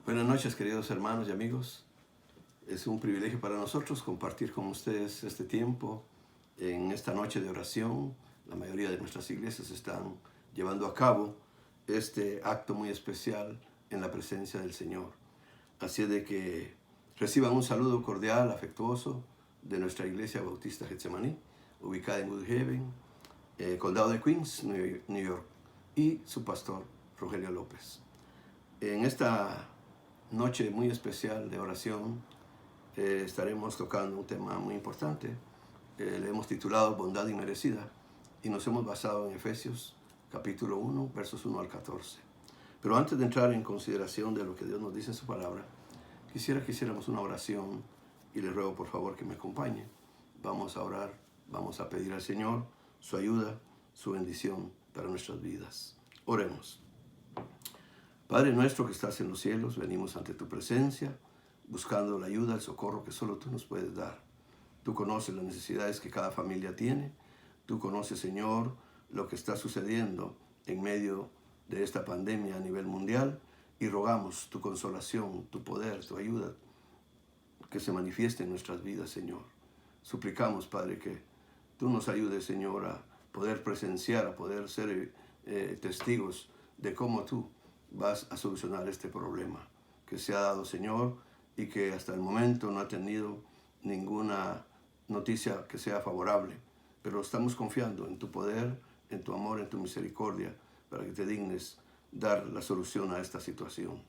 Buenas noches, queridos hermanos y amigos. Es un privilegio para nosotros compartir con ustedes este tiempo en esta noche de oración. La mayoría de nuestras iglesias están llevando a cabo este acto muy especial en la presencia del Señor. Así de que reciban un saludo cordial, afectuoso de nuestra iglesia bautista Getsemaní, ubicada en Good Haven, condado de Queens, New York, y su pastor Rogelio López. En esta noche muy especial de oración estaremos tocando un tema muy importante. Le hemos titulado Bondad Inmerecida y nos hemos basado en Efesios capítulo 1, versos 1 al 14. Pero antes de entrar en consideración de lo que Dios nos dice en su palabra, quisiera que hiciéramos una oración y le ruego por favor que me acompañe. Vamos a orar, vamos a pedir al Señor su ayuda, su bendición para nuestras vidas. Oremos. Padre nuestro que estás en los cielos, venimos ante tu presencia, buscando la ayuda, el socorro que solo tú nos puedes dar. Tú conoces las necesidades que cada familia tiene. Tú conoces, Señor, lo que está sucediendo en medio de esta pandemia a nivel mundial y rogamos tu consolación, tu poder, tu ayuda que se manifieste en nuestras vidas, Señor. Suplicamos, Padre, que tú nos ayudes, Señor, a poder presenciar, a poder ser testigos de cómo tú vas a solucionar este problema que se ha dado, Señor, y que hasta el momento no ha tenido ninguna noticia que sea favorable. Pero estamos confiando en tu poder, en tu amor, en tu misericordia, para que te dignes dar la solución a esta situación.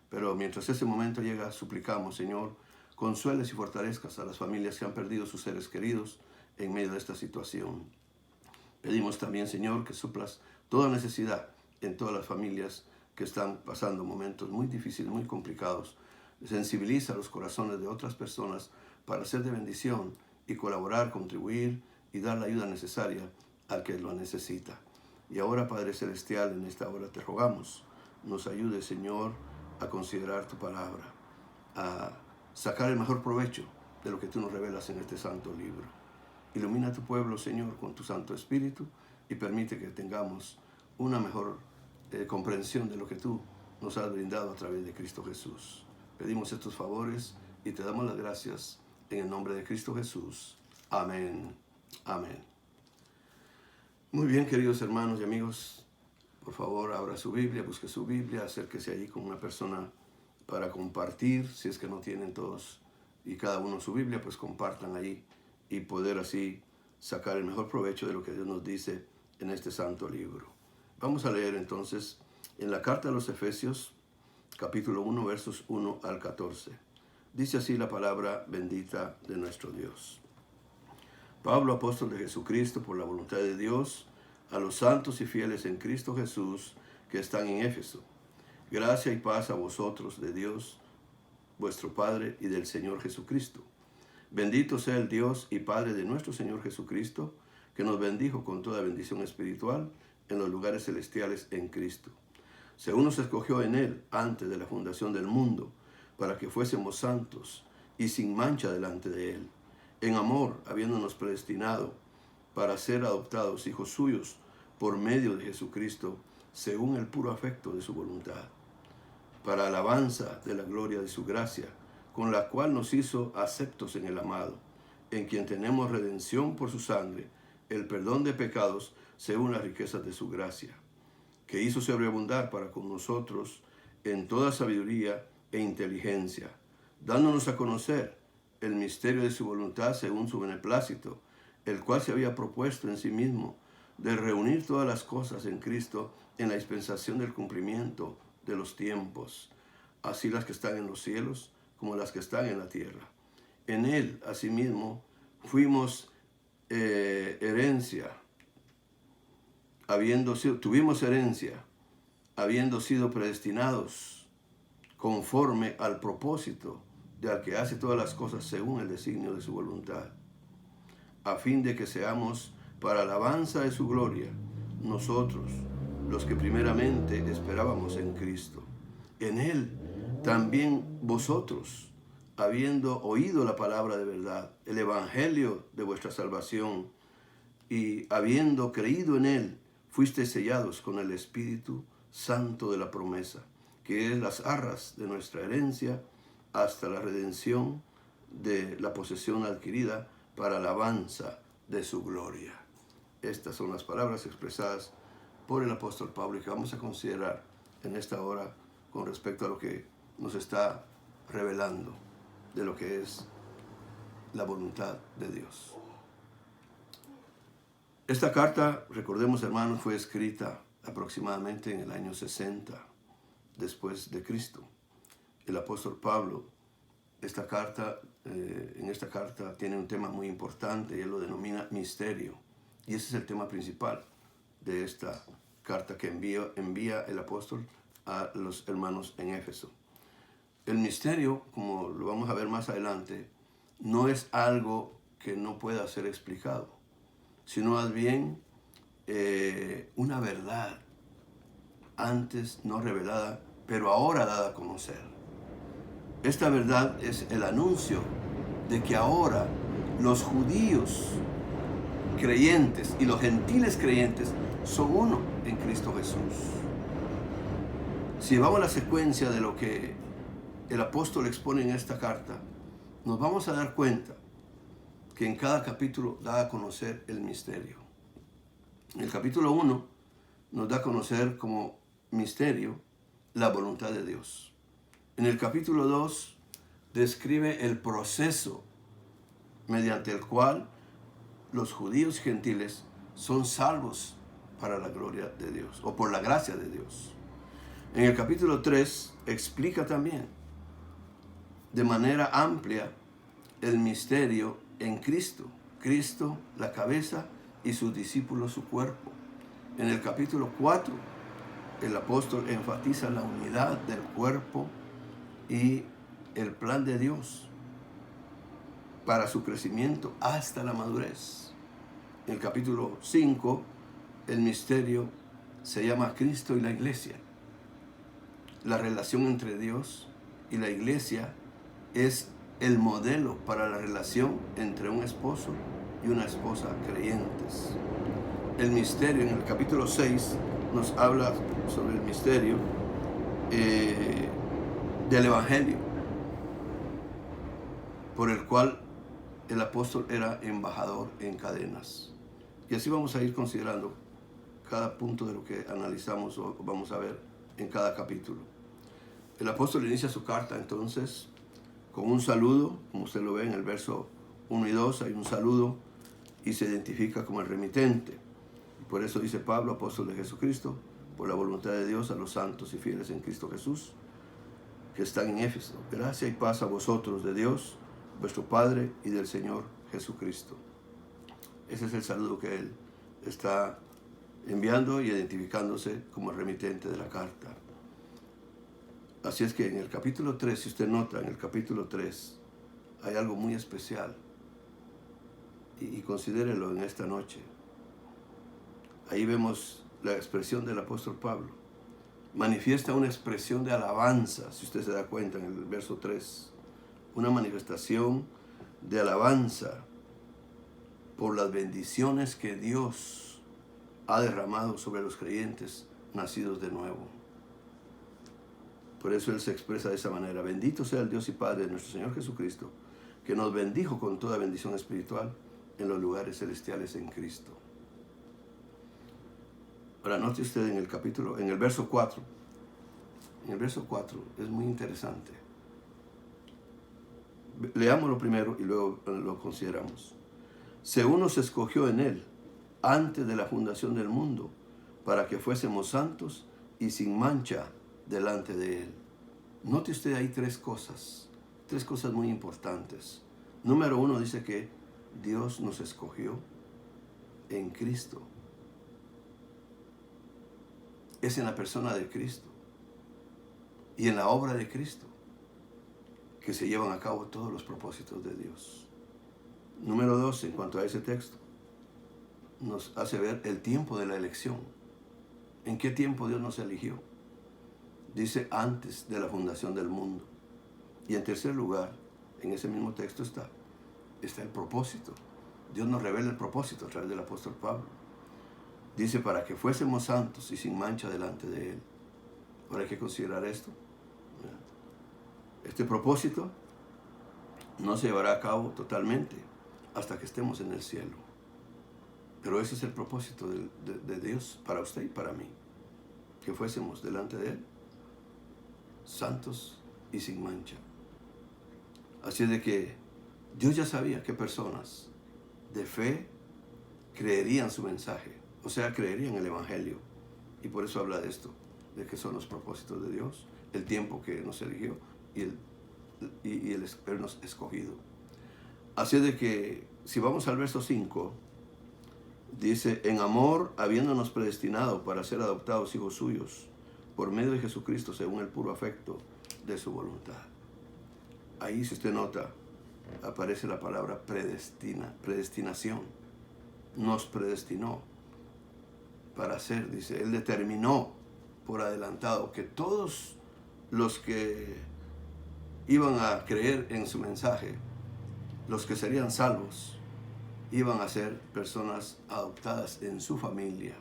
Pero mientras ese momento llega, suplicamos, Señor, consueles y fortalezcas a las familias que han perdido sus seres queridos en medio de esta situación. Pedimos también, Señor, que suplas toda necesidad en todas las familias que están pasando momentos muy difíciles, muy complicados. Sensibiliza los corazones de otras personas para ser de bendición y colaborar, contribuir y dar la ayuda necesaria al que lo necesita. Y ahora, Padre Celestial, en esta hora te rogamos, nos ayude, Señor, a considerar tu palabra, a sacar el mejor provecho de lo que tú nos revelas en este santo libro. Ilumina a tu pueblo, Señor, con tu Santo Espíritu y permite que tengamos una mejor comprensión de lo que tú nos has brindado a través de Cristo Jesús. Pedimos estos favores y te damos las gracias en el nombre de Cristo Jesús. Amén. Amén. Muy bien, queridos hermanos y amigos, por favor, abra su Biblia, busque su Biblia, acérquese allí con una persona para compartir. Si es que no tienen todos y cada uno su Biblia, pues compartan allí y poder así sacar el mejor provecho de lo que Dios nos dice en este santo libro. Vamos a leer entonces en la carta a los Efesios, capítulo 1, versos 1 al 14. Dice así la palabra bendita de nuestro Dios. Pablo, apóstol de Jesucristo, por la voluntad de Dios, a los santos y fieles en Cristo Jesús que están en Éfeso. Gracia y paz a vosotros de Dios, vuestro Padre, y del Señor Jesucristo. Bendito sea el Dios y Padre de nuestro Señor Jesucristo, que nos bendijo con toda bendición espiritual en los lugares celestiales en Cristo, según nos escogió en Él antes de la fundación del mundo, para que fuésemos santos y sin mancha delante de Él, en amor, habiéndonos predestinado para ser adoptados hijos suyos por medio de Jesucristo, según el puro afecto de su voluntad, para alabanza de la gloria de su gracia, con la cual nos hizo aceptos en el amado, en quien tenemos redención por su sangre, el perdón de pecados según las riquezas de su gracia, que hizo sobreabundar para con nosotros en toda sabiduría e inteligencia, dándonos a conocer el misterio de su voluntad según su beneplácito, el cual se había propuesto en sí mismo de reunir todas las cosas en Cristo en la dispensación del cumplimiento de los tiempos, así las que están en los cielos como las que están en la tierra. En Él, asimismo, tuvimos herencia, habiendo sido predestinados conforme al propósito de al que hace todas las cosas según el designio de su voluntad, a fin de que seamos para alabanza de su gloria, nosotros, los que primeramente esperábamos en Cristo. En Él también vosotros, habiendo oído la palabra de verdad, el evangelio de vuestra salvación, y habiendo creído en Él, fuisteis sellados con el Espíritu Santo de la promesa, que es las arras de nuestra herencia, hasta la redención de la posesión adquirida para alabanza de su gloria. Estas son las palabras expresadas por el apóstol Pablo y que vamos a considerar en esta hora con respecto a lo que nos está revelando de lo que es la voluntad de Dios. Esta carta, recordemos hermanos, fue escrita aproximadamente en el año 60 después de Cristo. El apóstol Pablo, en esta carta tiene un tema muy importante y él lo denomina misterio. Y ese es el tema principal de esta carta que envía el apóstol a los hermanos en Éfeso. El misterio, como lo vamos a ver más adelante, no es algo que no pueda ser explicado, sino más bien una verdad antes no revelada, pero ahora dada a conocer. Esta verdad es el anuncio de que ahora los judíos creyentes y los gentiles creyentes son uno en Cristo Jesús. Si vamos a la secuencia de lo que el apóstol expone en esta carta, nos vamos a dar cuenta que en cada capítulo da a conocer el misterio. En el capítulo 1 nos da a conocer como misterio la voluntad de Dios. En el capítulo 2 describe el proceso mediante el cual los judíos y gentiles son salvos para la gloria de Dios o por la gracia de Dios. En el capítulo 3 explica también de manera amplia el misterio en Cristo. Cristo, la cabeza, y sus discípulos, su cuerpo. En el capítulo 4, el apóstol enfatiza la unidad del cuerpo y el plan de Dios para su crecimiento hasta la madurez. En el capítulo 5, el misterio se llama Cristo y la iglesia. La relación entre Dios y la iglesia es el modelo para la relación entre un esposo y una esposa creyentes. El misterio, en el capítulo 6, nos habla sobre el misterio del Evangelio, por el cual el apóstol era embajador en cadenas. Y así vamos a ir considerando cada punto de lo que analizamos o vamos a ver en cada capítulo. El apóstol inicia su carta entonces con un saludo, como usted lo ve en el verso 1 y 2, hay un saludo y se identifica como el remitente. Y por eso dice Pablo, apóstol de Jesucristo, por la voluntad de Dios, a los santos y fieles en Cristo Jesús, que están en Éfeso. Gracia y paz a vosotros de Dios, vuestro Padre, y del Señor Jesucristo. Ese es el saludo que él está enviando y identificándose como el remitente de la carta. Así es que en el capítulo 3, si usted nota, en el capítulo 3 hay algo muy especial. Y considérelo en esta noche. Ahí vemos la expresión del apóstol Pablo. Manifiesta una expresión de alabanza, si usted se da cuenta en el verso 3. Una manifestación de alabanza por las bendiciones que Dios ha derramado sobre los creyentes nacidos de nuevo. Por eso él se expresa de esa manera. Bendito sea el Dios y Padre de nuestro Señor Jesucristo, que nos bendijo con toda bendición espiritual en los lugares celestiales en Cristo. Ahora note usted en el verso 4. En el verso 4 es muy interesante. Leámoslo primero y luego lo consideramos. Según nos escogió en él, antes de la fundación del mundo, para que fuésemos santos y sin mancha delante de él. Note usted ahí tres cosas muy importantes. Número 1 dice que Dios nos escogió en Cristo. Es en la persona de Cristo y en la obra de Cristo que se llevan a cabo todos los propósitos de Dios. Número 2, en cuanto a ese texto, nos hace ver el tiempo de la elección. ¿En qué tiempo Dios nos eligió? Dice antes de la fundación del mundo. Y en tercer lugar, en ese mismo texto está el propósito. Dios nos revela el propósito a través del apóstol Pablo. Dice, para que fuésemos santos y sin mancha delante de él. Ahora hay que considerar esto. Este propósito no se llevará a cabo totalmente hasta que estemos en el cielo. Pero ese es el propósito de Dios para usted y para mí. Que fuésemos delante de Él santos y sin mancha. Así de que Dios ya sabía qué personas de fe creerían su mensaje, o sea, creerían el Evangelio. Y por eso habla de esto, de que son los propósitos de Dios, el tiempo que nos eligió y el habernos escogido. Así de que, si vamos al verso 5, dice, en amor, habiéndonos predestinado para ser adoptados hijos suyos, por medio de Jesucristo, según el puro afecto de su voluntad. Ahí, si usted nota, aparece la palabra predestinación. Nos predestinó para ser, dice, Él determinó por adelantado que todos los que iban a creer en su mensaje, los que serían salvos, iban a ser personas adoptadas en su familia.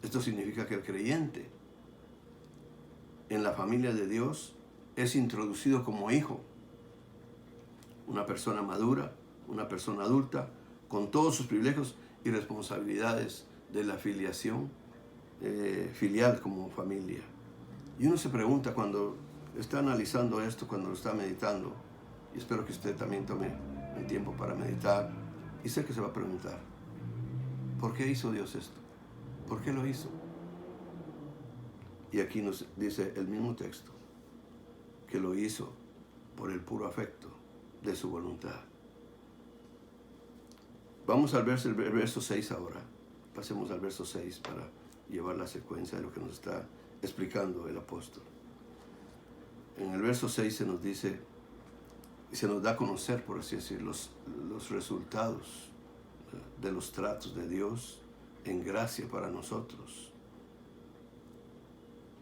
Esto significa que el creyente en la familia de Dios es introducido como hijo. Una persona madura, una persona adulta, con todos sus privilegios y responsabilidades de la filiación filial como familia. Y uno se pregunta cuando está analizando esto, cuando lo está meditando, y espero que usted también tome el tiempo para meditar, y sé que se va a preguntar, ¿por qué hizo Dios esto? ¿Por qué lo hizo? Y aquí nos dice el mismo texto, que lo hizo por el puro afecto de su voluntad. Vamos al verso 6 ahora. Pasemos al verso 6 para llevar la secuencia de lo que nos está explicando el apóstol. En el verso 6 se nos dice, se nos da a conocer, por así decir, los resultados de los tratos de Dios en gracia para nosotros.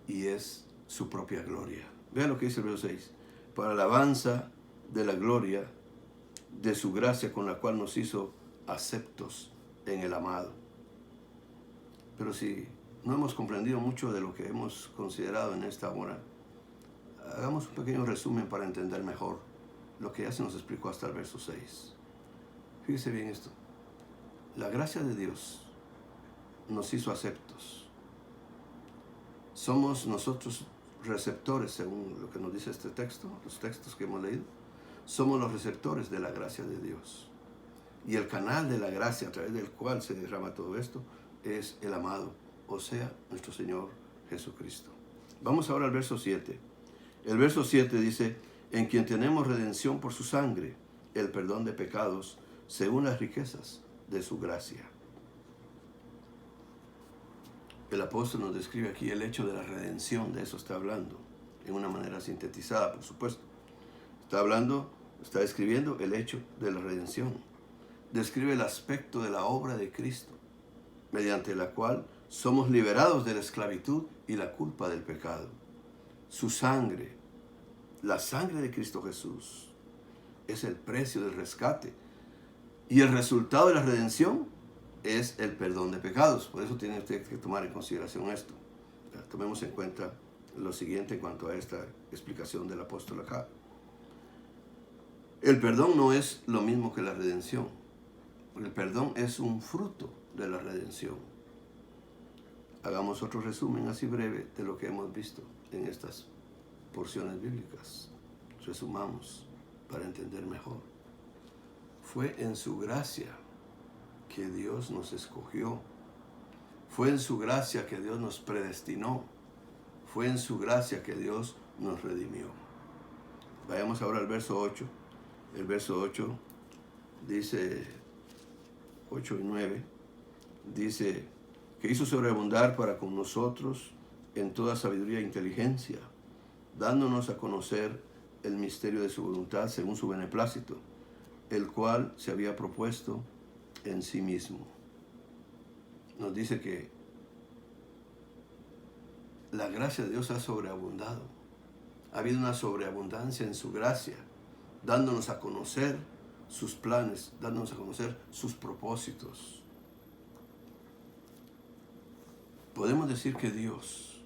Y es su propia gloria. Vean lo que dice el verso 6. Para alabanza de la gloria de su gracia con la cual nos hizo aceptos en el amado. Pero si no hemos comprendido mucho de lo que hemos considerado en esta hora, hagamos un pequeño resumen para entender mejor lo que ya se nos explicó hasta el verso 6. Fíjese bien esto. La gracia de Dios nos hizo aceptos. Somos nosotros receptores, según lo que nos dice este texto, los textos que hemos leído. Somos los receptores de la gracia de Dios. Y el canal de la gracia a través del cual se derrama todo esto es el amado, o sea, nuestro Señor Jesucristo. Vamos ahora al verso 7. El verso 7 dice, en quien tenemos redención por su sangre, el perdón de pecados, según las riquezas de su gracia. El apóstol nos describe aquí el hecho de la redención, de eso está hablando, en una manera sintetizada, por supuesto. Está describiendo el hecho de la redención. Describe el aspecto de la obra de Cristo, mediante la cual somos liberados de la esclavitud y la culpa del pecado. Su sangre, la sangre de Cristo Jesús, es el precio del rescate. Y el resultado de la redención es el perdón de pecados. Por eso tiene usted que tomar en consideración esto. Tomemos en cuenta lo siguiente en cuanto a esta explicación del apóstol acá. El perdón no es lo mismo que la redención. El perdón es un fruto de la redención. Hagamos otro resumen así breve de lo que hemos visto en estas porciones bíblicas. Resumamos para entender mejor. Fue en su gracia que Dios nos escogió. Fue en su gracia que Dios nos predestinó. Fue en su gracia que Dios nos redimió. Vayamos ahora al verso 8. El verso 8 dice, 8 y 9, dice que hizo sobreabundar para con nosotros en toda sabiduría e inteligencia, dándonos a conocer el misterio de su voluntad según su beneplácito, el cual se había propuesto en sí mismo. Nos dice que la gracia de Dios ha sobreabundado. Ha habido una sobreabundancia en su gracia, dándonos a conocer sus planes, dándonos a conocer sus propósitos. Podemos decir que Dios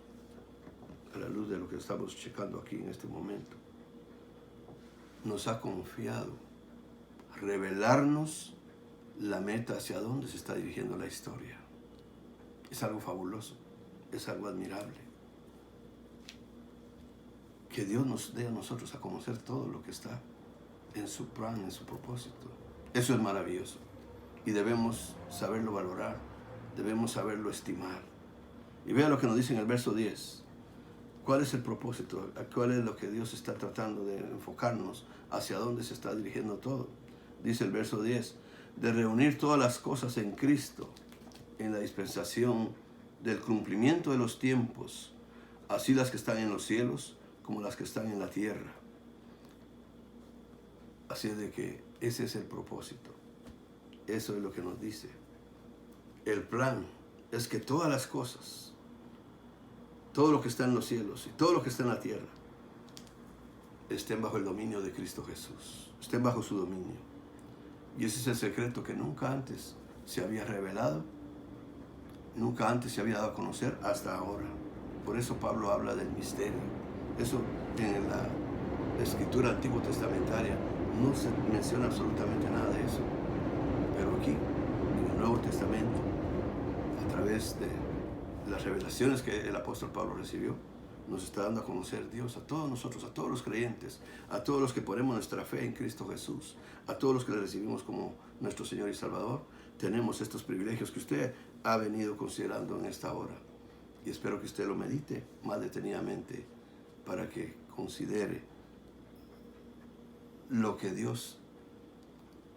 a la luz de lo que estamos checando aquí en este momento, nos ha confiado revelarnos la meta hacia dónde se está dirigiendo la historia. Es algo fabuloso, es algo admirable. Que Dios nos dé a nosotros a conocer todo lo que está en su plan, en su propósito. Eso es maravilloso y debemos saberlo valorar, debemos saberlo estimar. Y vea lo que nos dice en el verso 10. ¿Cuál es el propósito? ¿Cuál es lo que Dios está tratando de enfocarnos? ¿Hacia dónde se está dirigiendo todo? Dice el verso 10, de reunir todas las cosas en Cristo, en la dispensación del cumplimiento de los tiempos, así las que están en los cielos como las que están en la tierra. Así es de que ese es el propósito. Eso es lo que nos dice. El plan es que todas las cosas, todo lo que está en los cielos y todo lo que está en la tierra, estén bajo el dominio de Cristo Jesús, estén bajo su dominio. Y ese es el secreto que nunca antes se había revelado, nunca antes se había dado a conocer hasta ahora. Por eso Pablo habla del misterio. Eso en la escritura antiguo testamentaria no se menciona absolutamente nada de eso. Pero aquí, en el Nuevo Testamento, a través de las revelaciones que el apóstol Pablo recibió, nos está dando a conocer Dios a todos nosotros, a todos los creyentes, a todos los que ponemos nuestra fe en Cristo Jesús, a todos los que le recibimos como nuestro Señor y Salvador. Tenemos estos privilegios que usted ha venido considerando en esta hora. Y espero que usted lo medite más detenidamente para que considere lo que Dios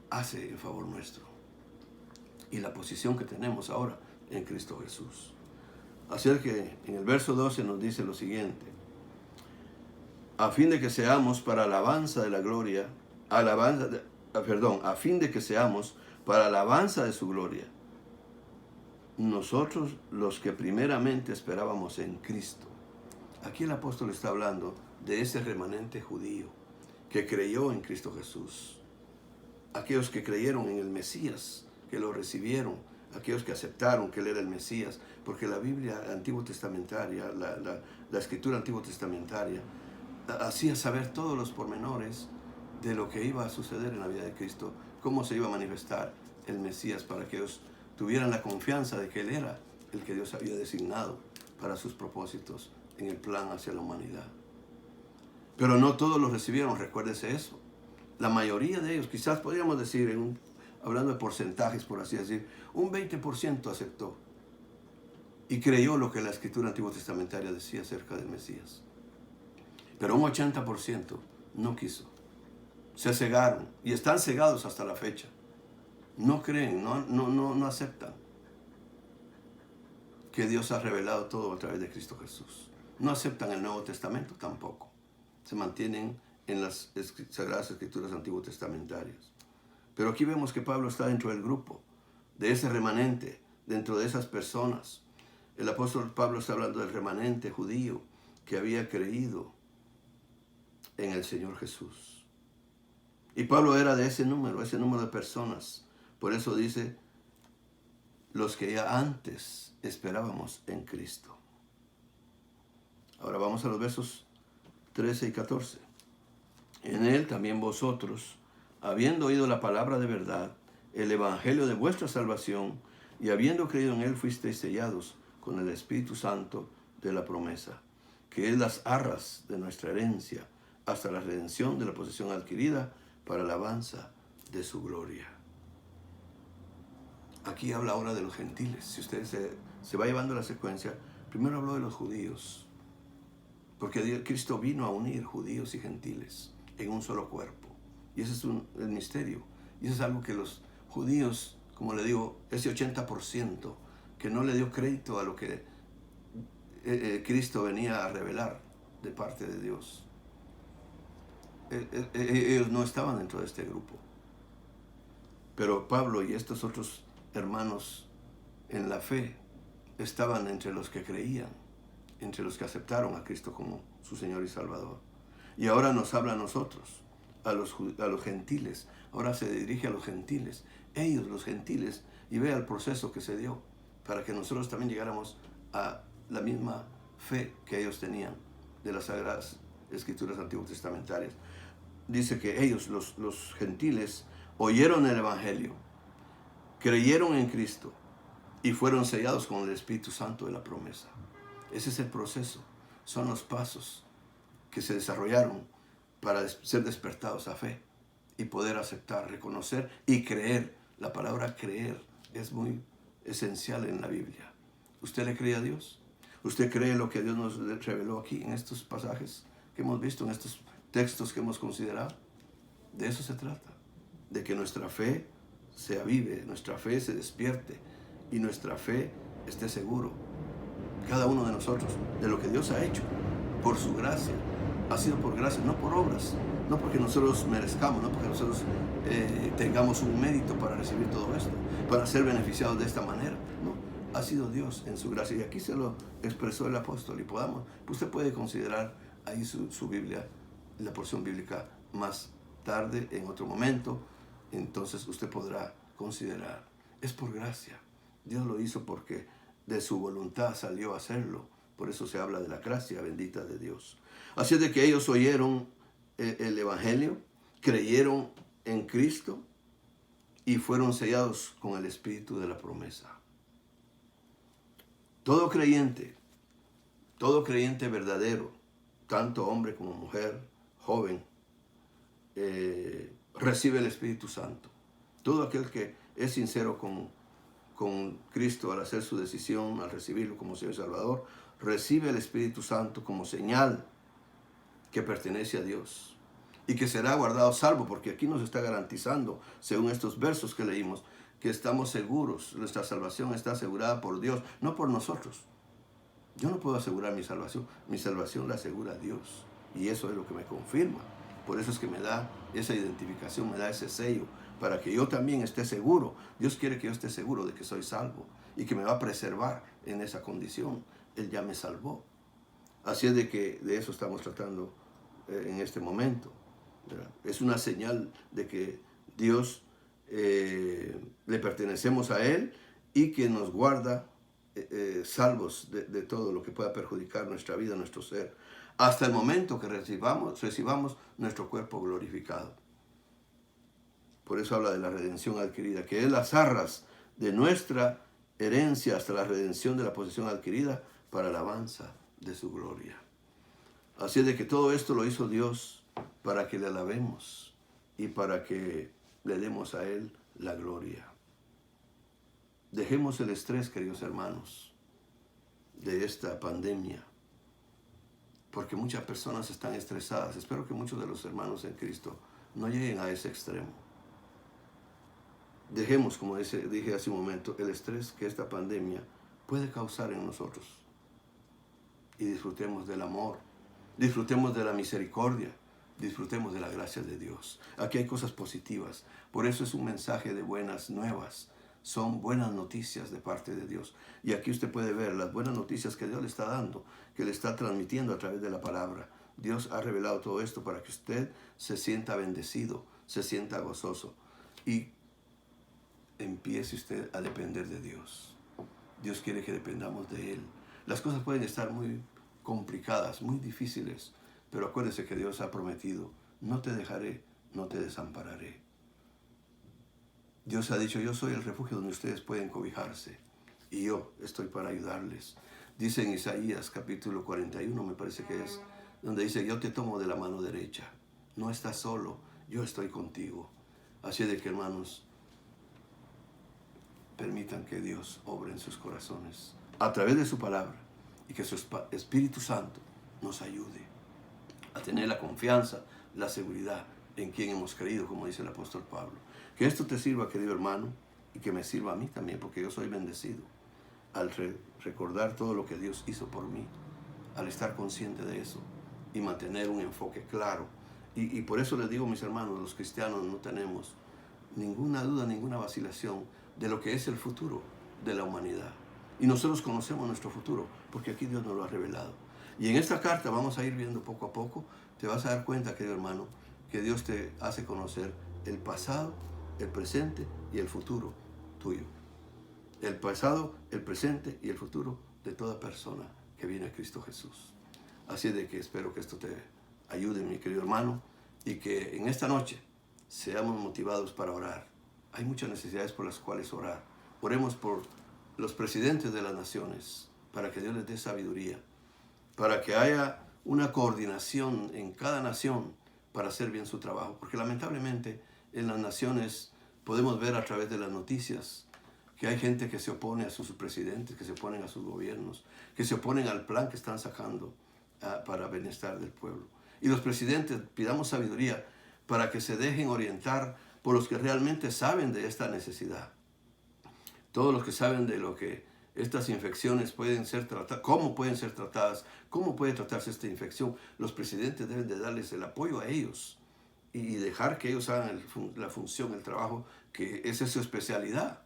hace en favor nuestro y la posición que tenemos ahora en Cristo Jesús. Así es que en el verso 12 nos dice lo siguiente: a fin de que seamos para alabanza de la gloria, a fin de que seamos para alabanza de su gloria, nosotros los que primeramente esperábamos en Cristo. Aquí el apóstol está hablando de ese remanente judío que creyó en Cristo Jesús, aquellos que creyeron en el Mesías, que lo recibieron, aquellos que aceptaron que Él era el Mesías, porque la Biblia antiguo testamentaria, la escritura antiguo testamentaria, hacía saber todos los pormenores de lo que iba a suceder en la vida de Cristo, cómo se iba a manifestar el Mesías, para que ellos tuvieran la confianza de que Él era el que Dios había designado para sus propósitos en el plan hacia la humanidad. Pero no todos lo recibieron, recuérdese eso. La mayoría de ellos, quizás podríamos decir, hablando de porcentajes, por así decir, un 20% aceptó y creyó lo que la escritura antiguo testamentaria decía acerca del Mesías. Pero un 80% no quiso. Se cegaron y están cegados hasta la fecha. No creen, no aceptan que Dios ha revelado todo a través de Cristo Jesús. No aceptan el Nuevo Testamento tampoco. Se mantienen en las Sagradas Escrituras antiguo testamentarias. Pero aquí vemos que Pablo está dentro del grupo, de ese remanente, dentro de esas personas. El apóstol Pablo está hablando del remanente judío que había creído en el Señor Jesús. Y Pablo era de ese número de personas. Por eso dice, los que ya antes esperábamos en Cristo. Ahora vamos a los versos 13 y 14. En Él también vosotros, habiendo oído la palabra de verdad, el evangelio de vuestra salvación, y habiendo creído en Él, fuisteis sellados con el Espíritu Santo de la promesa, que es las arras de nuestra herencia, hasta la redención de la posesión adquirida para alabanza de su gloria. Aquí habla ahora de los gentiles. Si usted se va llevando la secuencia, primero habló de los judíos, porque Cristo vino a unir judíos y gentiles en un solo cuerpo. Y ese es el misterio. Y eso es algo que los judíos, como le digo, ese 80% que no le dio crédito a lo que Cristo venía a revelar de parte de Dios. Ellos no estaban dentro de este grupo. Pero Pablo y estos otros hermanos en la fe estaban entre los que creían, entre los que aceptaron a Cristo como su Señor y Salvador. Y ahora nos habla a nosotros, a los gentiles. Ahora se dirige a los gentiles. Ellos, los gentiles, y vea el proceso que se dio para que nosotros también llegáramos a la misma fe que ellos tenían de las Sagradas Escrituras Antiguas Testamentarias. Dice que ellos, los gentiles, oyeron el Evangelio, creyeron en Cristo y fueron sellados con el Espíritu Santo de la promesa. Ese es el proceso, son los pasos que se desarrollaron para ser despertados a fe y poder aceptar, reconocer y creer. La palabra creer es muy esencial en la Biblia. ¿Usted le cree a Dios? ¿Usted cree lo que Dios nos reveló aquí en estos pasajes que hemos visto, en estos textos que hemos considerado? De eso se trata, de que nuestra fe se avive, nuestra fe se despierte y nuestra fe esté seguro. Cada uno de nosotros, de lo que Dios ha hecho, por su gracia, ha sido por gracia, no por obras, no porque nosotros merezcamos, no porque nosotros tengamos un mérito para recibir todo esto, para ser beneficiados de esta manera, no. Ha sido Dios en su gracia, y aquí se lo expresó el apóstol, y usted puede considerar ahí su Biblia, la porción bíblica más tarde, en otro momento, entonces usted podrá considerar. Es por gracia. Dios lo hizo porque de su voluntad salió a hacerlo. Por eso se habla de la gracia bendita de Dios. Así es de que ellos oyeron el Evangelio, creyeron en Cristo y fueron sellados con el Espíritu de la promesa. Todo creyente verdadero, tanto hombre como mujer, joven, recibe el Espíritu Santo. Todo aquel que es sincero con Cristo al hacer su decisión, al recibirlo como Señor y Salvador, recibe el Espíritu Santo como señal que pertenece a Dios y que será guardado salvo, porque aquí nos está garantizando, según estos versos que leímos, que estamos seguros, nuestra salvación está asegurada por Dios, no por nosotros. Yo no puedo asegurar mi salvación la asegura Dios, y eso es lo que me confirma. Por eso es que me da esa identificación, me da ese sello, para que yo también esté seguro. Dios quiere que yo esté seguro de que soy salvo y que me va a preservar en esa condición. Él ya me salvó. Así es de que de eso estamos tratando en este momento, ¿verdad? Es una señal de que Dios le pertenecemos a Él y que nos guarda salvos de todo lo que pueda perjudicar nuestra vida, nuestro ser, hasta el momento que recibamos nuestro cuerpo glorificado. Por eso habla de la redención adquirida, que es las arras de nuestra herencia hasta la redención de la posesión adquirida para alabanza de su gloria. Así es de que todo esto lo hizo Dios para que le alabemos y para que le demos a Él la gloria. Dejemos el estrés, queridos hermanos, de esta pandemia, porque muchas personas están estresadas. Espero que muchos de los hermanos en Cristo no lleguen a ese extremo. Dejemos, como dije hace un momento, el estrés que esta pandemia puede causar en nosotros. Y disfrutemos del amor, disfrutemos de la misericordia, disfrutemos de la gracia de Dios. Aquí hay cosas positivas. Por eso es un mensaje de buenas nuevas. Son buenas noticias de parte de Dios. Y aquí usted puede ver las buenas noticias que Dios le está dando, que le está transmitiendo a través de la palabra. Dios ha revelado todo esto para que usted se sienta bendecido, se sienta gozoso y empiece usted a depender de Dios. Dios quiere que dependamos de Él. Las cosas pueden estar muy complicadas, muy difíciles, pero acuérdese que Dios ha prometido: no te dejaré, no te desampararé. Dios ha dicho: yo soy el refugio donde ustedes pueden cobijarse y yo estoy para ayudarles. Dice en Isaías capítulo 41, me parece que es, donde dice: yo te tomo de la mano derecha, no estás solo, yo estoy contigo. Así de que, hermanos, permitan que Dios obre en sus corazones a través de su palabra y que su Espíritu Santo nos ayude a tener la confianza, la seguridad en quien hemos creído, como dice el apóstol Pablo. Que esto te sirva, querido hermano, y que me sirva a mí también, porque yo soy bendecido al recordar todo lo que Dios hizo por mí, al estar consciente de eso y mantener un enfoque claro. Y por eso les digo, mis hermanos, los cristianos no tenemos ninguna duda, ninguna vacilación de lo que es el futuro de la humanidad. Y nosotros conocemos nuestro futuro, porque aquí Dios nos lo ha revelado. Y en esta carta vamos a ir viendo poco a poco, te vas a dar cuenta, querido hermano, que Dios te hace conocer el pasado, el presente y el futuro tuyo. El pasado, el presente y el futuro de toda persona que viene Cristo Jesús. Así de que espero que esto te ayude, mi querido hermano, y que en esta noche seamos motivados para orar. Hay muchas necesidades por las cuales orar. Oremos por los presidentes de las naciones, para que Dios les dé sabiduría, para que haya una coordinación en cada nación para hacer bien su trabajo. Porque lamentablemente en las naciones podemos ver a través de las noticias que hay gente que se opone a sus presidentes, que se oponen a sus gobiernos, que se oponen al plan que están sacando para bienestar del pueblo. Y los presidentes, pidamos sabiduría para que se dejen orientar por los que realmente saben de esta necesidad. Todos los que saben de lo que estas infecciones pueden ser tratadas, cómo pueden ser tratadas, cómo puede tratarse esta infección. Los presidentes deben de darles el apoyo a ellos y dejar que ellos hagan la función, el trabajo, que esa es su especialidad.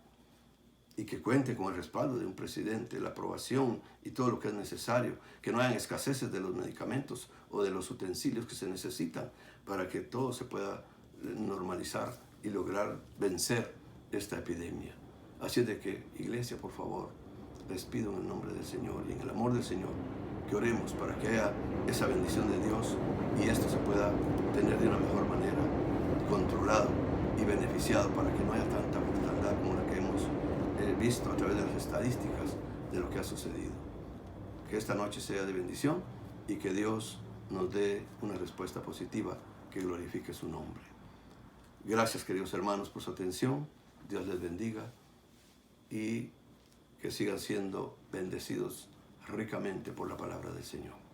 Y que cuenten con el respaldo de un presidente, la aprobación y todo lo que es necesario, que no hayan escaseces de los medicamentos o de los utensilios que se necesitan para que todo se pueda normalizar y lograr vencer esta epidemia. Así es de que, iglesia, por favor, les pido en el nombre del Señor y en el amor del Señor que oremos para que haya esa bendición de Dios y esto se pueda tener de una mejor manera, controlado y beneficiado, para que no haya tanta mortandad como la que hemos visto a través de las estadísticas de lo que ha sucedido. Que esta noche sea de bendición y que Dios nos dé una respuesta positiva que glorifique su nombre. Gracias, queridos hermanos, por su atención. Dios les bendiga y que sigan siendo bendecidos ricamente por la palabra del Señor.